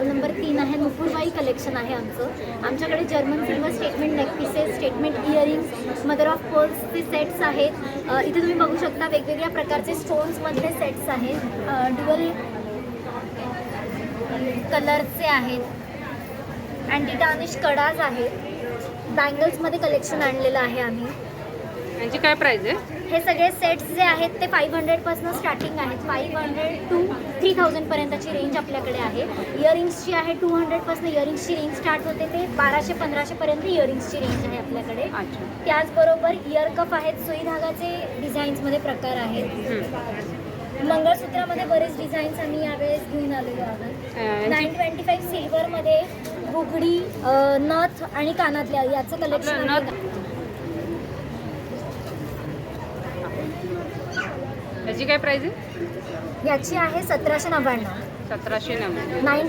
Stall number 3 आहे. नुपूरबाई collection आहे आमचं. आमच्याकडे German silver statement neckpieces, statement earrings, mother of पर्ल्सचे सेट्स आहेत. इथे तुम्ही बघू शकता वेगवेगळ्या प्रकारचे स्टोन्समधले सेट्स आहेत. ड्युअल कलरचे आहेत. अँटी टार्निश कडाज आहेत. बँगल्समध्ये कलेक्शन आणलेलं आहे आम्ही. यांची काय प्राइस आहे? हे सगळे सेट्स जे आहेत ते 500पासून स्टार्टिंग आहेत. 500 टू 3000 पर्यंतची रेंज आपल्याकडे आहे. इयरिंग्सची आहे 200पासून इयरिंग्सची रेंज स्टार्ट होते ते 1200-1500 पर्यंत इयरिंग्सची रेंज आहे आपल्याकडे. अच्छा. त्याचबरोबर इयर कप आहेत. सुई धागाचे डिझाईन्समध्ये प्रकार आहेत. मंगळसूत्रामध्ये बरेच डिझाईन्स आम्ही यावेळेस घेऊन आलेलो आहोत. 925 सिल्वरमध्ये बुगडी, नथ आणि कानातल्या याचं कलेक्शन आहे. याची काय प्राइस आहे? याची आहे 1799. 1799. 9